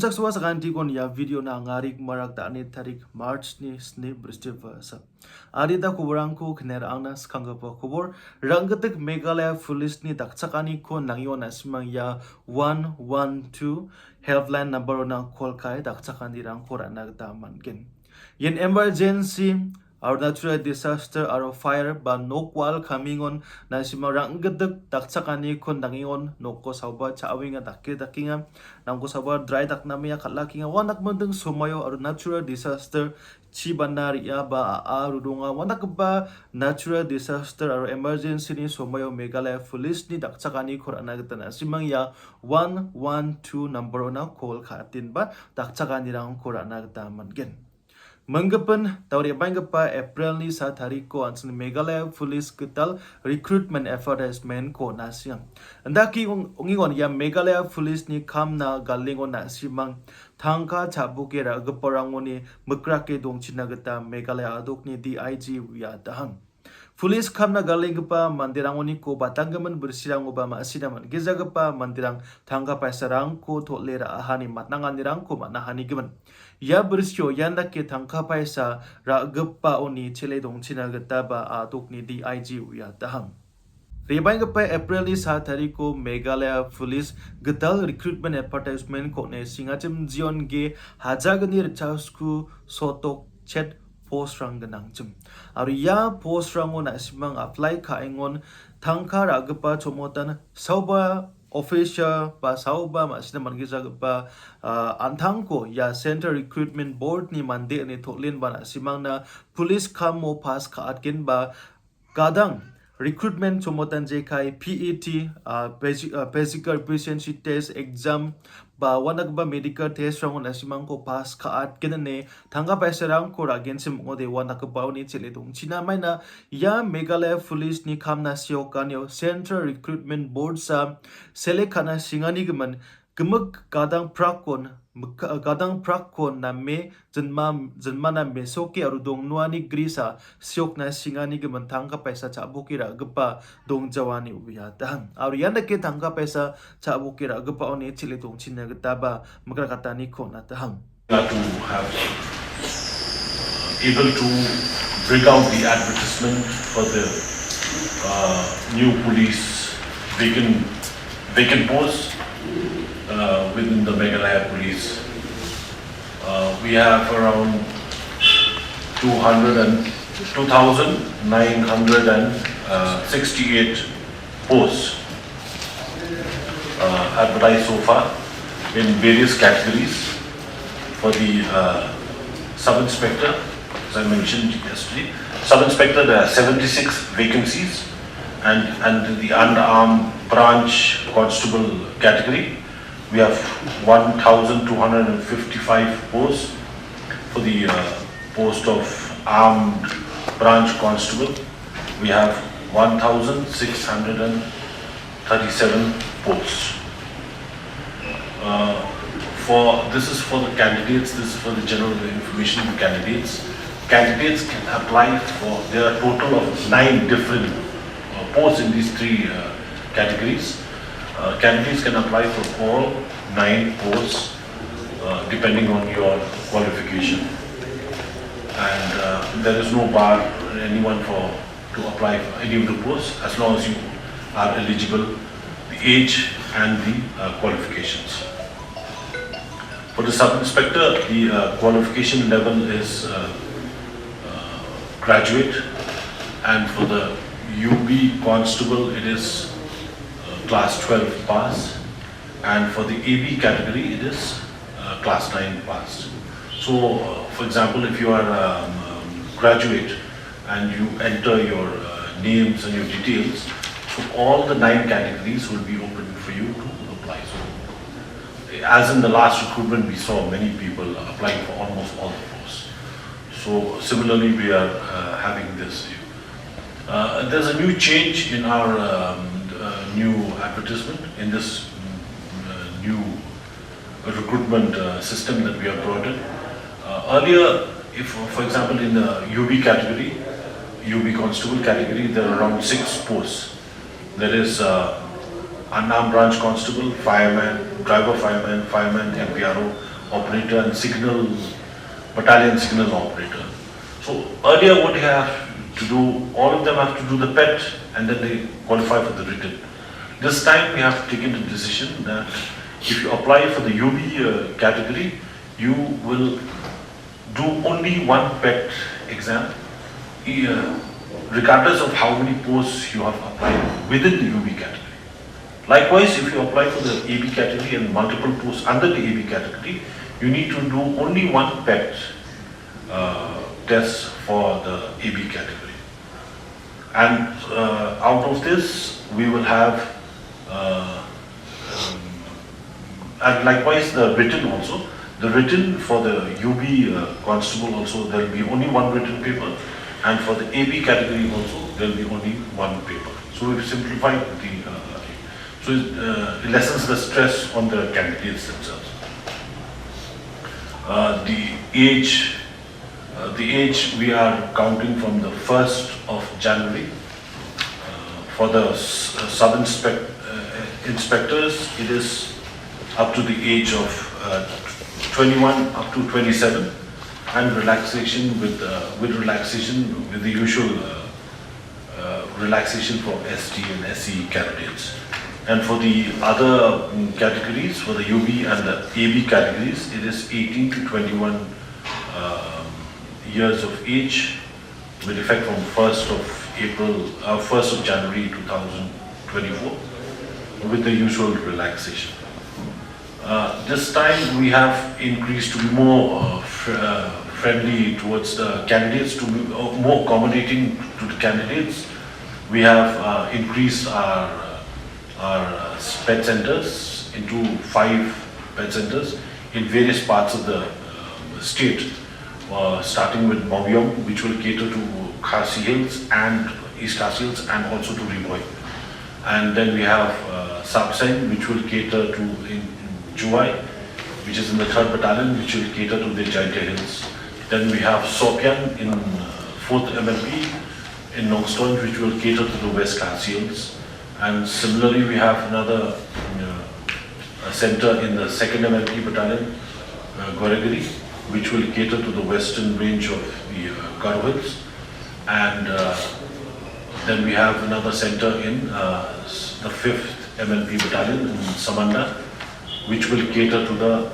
Rumsak suwa sa kanti kon ya video na ngarik marak ta ni tarik March ni sni bristiva sa. Adita kuburang ko kner angna skanga pa kubur rangatik Meghalaya police ni dakchakani ko nangyon asimang ya 112 helpline number na call kai dakchakani rang ko ranagta mankin. Yen emergency or natural disaster or fire ba nokwal kamingon na simarang gadag dakchakani kon nangion nokko sauba chawinga dakinga nangko sauba dry dak namya kalakinga wanak mandeng sumayo or natural disaster chibanar ya ba arudunga wanak ba natural disaster or emergency ni sumayo Meghalaya police ni dakchakani korana gitana simang ya 112 number na call khatin ba dakchakani rang korana gita mangen. Menggapan tauri bangapa April ni sa hari ko ansin Meghalaya police ketal recruitment advertisement ko nasyang. Andaki ungingon ya Meghalaya police ni kam na galingon na simang thangka chabukera gaparangoni mukrake dongchina gata Meghalaya adok ni DIG wiya dahang. Police kam na galing pa mandirangoni ko batanggaman bersirang obama asinaman gizagapa mandirang thangka paisarang ko tolera ahani matnanganirang ko manahani gaman. Ya bersyo yanda ke thangka paisa ra gappa oni chele dongchina gata ba adok ni DIG wiya dahang. Rebang pa April ni sa tariko Meghalaya police gatal recruitment advertisement ko ne singachim jion ge hajagani rachasku sotok chat post rang ganang chum aru ya post rang na simang apply ka engon thangka ragpa chomotan sauba official ba sauba masina mangisa ba anthang ko ya center recruitment board ni mande ni tholin ba na simang na police kam mo pass ka atkin ba kadang recruitment chomotan je kai PET physical proficiency test exam ba wanag ba medical test rang na simang ko pass ka at kinane thanga paisa rang ko ragen sim ngode wanag ba ni chile dong china mai na ya Meghalaya police ni khamna sio kanyo central recruitment board sa select kana singani gman gemuk kadang prakon na me janma na me soke aru dong nuani grisa siok na singani geman thangka paisa chabukira gapa dong jawani ubiya dang aru yanda ke thangka paisa chabukira gapa oni chile dong chinna gaba makra katani khona dang to have able to bring out the advertisement for the new police vacant posts within the Meghalaya police. We have around 2,968 posts advertised so far in various categories. For the sub-inspector, as I mentioned yesterday, sub-inspector there are 76 vacancies, and the underarm branch constable category we have 1,255 posts. For the post of armed branch constable we have 1,637 posts. This is for the candidates, this is for the general information of candidates. Candidates can apply for, there are a total of 9 different posts in these 3 categories. Candidates can apply for all 9 posts depending on your qualification. And there is no bar anyone to apply for any of the posts as long as you are eligible, the age and the qualifications. For the sub-inspector, the qualification level is graduate, and for the UB constable it is class 12 pass, and for the AB category it is class 9 pass. So for example, if you are a graduate and you enter your names and your details, so all the 9 categories will be open for you to apply. So as in the last recruitment, we saw many people applying for almost all the posts. So similarly, we are having this. There's a new change in our new advertisement in this new recruitment system that we have brought in. Earlier, if for example in the UB category, UB constable category, there are around 6 posts. There is unarmed branch constable, fireman, driver fireman, MPRO, operator and battalion signal operator. So earlier what they have to do, all of them have to do the PET and then they qualify for the written. This time we have taken the decision that if you apply for the UB category, you will do only one PET exam, regardless of how many posts you have applied within the UB category. Likewise, if you apply for the AB category and multiple posts under the AB category, you need to do only one PET test for the AB category. And out of this, we will have, and likewise the written also. The written for the UB constable also, there will be only one written paper, and for the AB category also, there will be only one paper. So we've simplified so it lessens the stress on the candidates themselves. The age we are counting from the 1st of January. For the inspectors, it is up to the age of 21 up to 27, and relaxation with the usual relaxation for ST and SE candidates. And for the other categories, for the UB and the AB categories, it is 18 to 21 years of age, with effect from 1st of January 2024, with the usual relaxation. This time we have increased to be more friendly towards the candidates, to be more accommodating to the candidates. We have increased our pet centers into 5 pet centers in various parts of the state, starting with Mavyam, which will cater to Khasi Hills and East Khasi Hills, and also to Riboy. And then we have Sapsain, which will cater to in Juwai, which is in the 3rd Battalion, which will cater to the Jaintia Hills. Then we have Sopian in 4th MLP in Nongstoin, which will cater to the West Khasi Hills. And similarly, we have another center in the 2nd MLP Battalion, Goregiri, which will cater to the western range of the Garo Hills. And then we have another center in the 5th MLP Battalion in Samanda, which will cater to the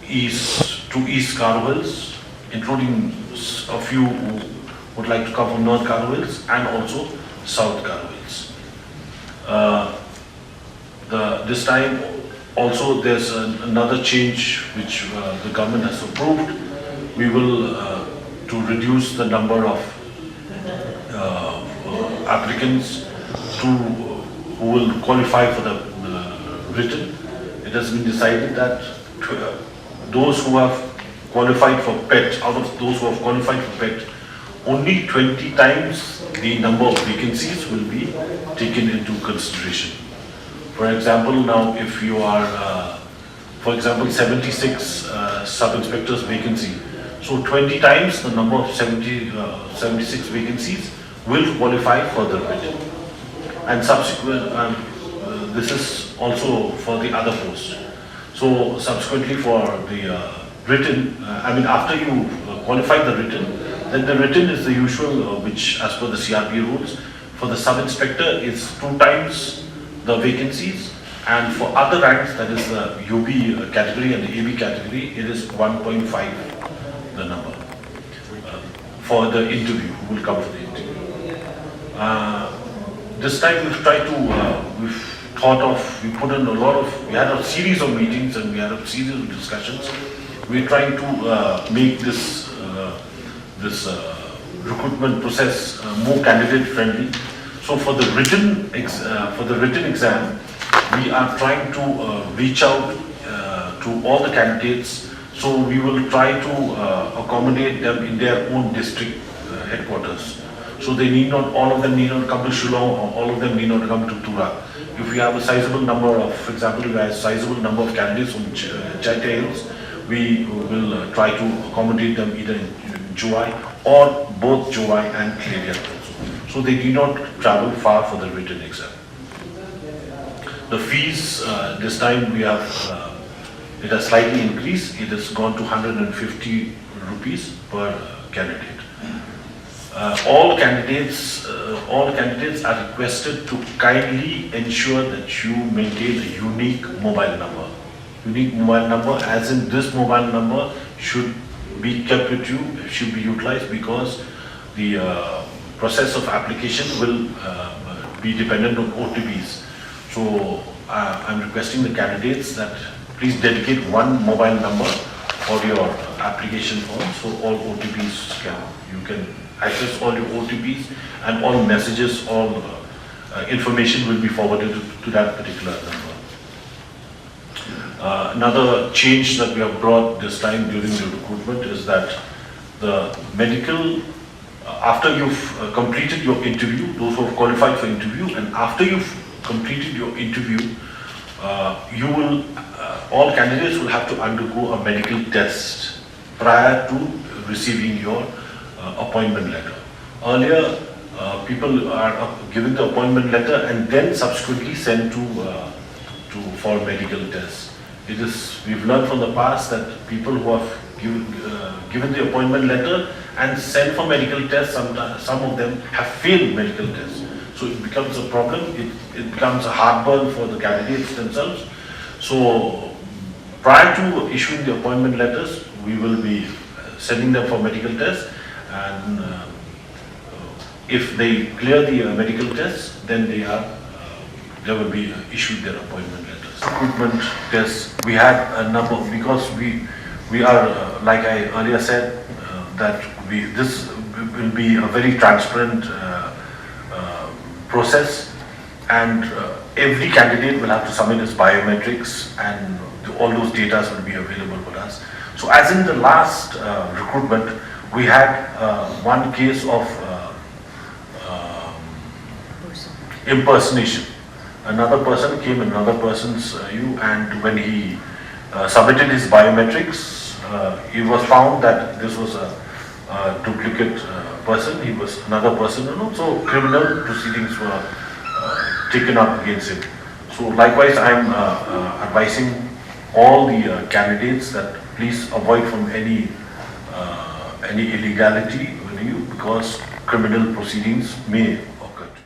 East Garo Hills, including a few who would like to come from North Garo Hills and also South Garo Hills. This time also there's another change which the government has approved. We will, to reduce the number of applicants who will qualify for the written, it has been decided that those who have qualified for PET, out of those who have qualified for PET, only 20 times the number of vacancies will be taken into consideration. For example, now if you are, for example, 76 sub-inspectors vacancy, so 20 times the number of 76 vacancies will qualify for the written. And subsequent, this is also for the other posts. So subsequently for the written, after you qualify the written, then the written is the usual, which as per the CRP rules, for the sub-inspector is 2 times the vacancies, and for other ranks, that is the UB category and the AB category, it is 1.5 the number for the interview, who will come for the interview. This time we've tried to, we had a series of meetings and we had a series of discussions. We're trying to make this recruitment process more candidate friendly. So for the written exam, we are trying to reach out to all the candidates. So we will try to accommodate them in their own district headquarters. So they need not, all of them need not come to Shillong, or all of them need not come to Tura. If we have a sizable number of, for example, if we have a sizable number of candidates from Jaintia Hills, we will try to accommodate them either in Juwai or both Juwai and Kladian also. So they need not travel far for the written exam. The fees, this time we have it has slightly increased. It has gone to 150 rupees per candidate. All candidates are requested to kindly ensure that you maintain a unique mobile number. Unique mobile number, as in this mobile number should be kept with you, should be utilized, because the process of application will be dependent on OTPs. So I'm requesting the candidates that please dedicate one mobile number for your application form, so all OTPs you can access all your OTPs, and all messages, all information will be forwarded to that particular number. Another change that we have brought this time during the recruitment is that the medical, after you've completed your interview, those who have qualified for interview, and after you've completed your interview, you will, all candidates will have to undergo a medical test prior to receiving your appointment letter. Earlier, people are given the appointment letter and then subsequently sent for medical tests. We've learned from the past that people who have given the appointment letter and sent for medical tests, some of them have failed medical tests. So it becomes a problem, it becomes a heartburn for the candidates themselves. So prior to issuing the appointment letters, we will be sending them for medical tests, and if they clear the medical tests, then they will be issued their appointment letters. Recruitment tests, we had a number, because we are, like I earlier said, that this will be a very transparent process, and every candidate will have to submit his biometrics, and all those data will be available with us. So as in the last recruitment, we had one case of impersonation. Another person came in another person's and when he submitted his biometrics, it was found that this was a duplicate person. He was another person, and also criminal proceedings were taken up against him. So likewise, I'm advising all the candidates that please avoid from any illegality with you, because criminal proceedings may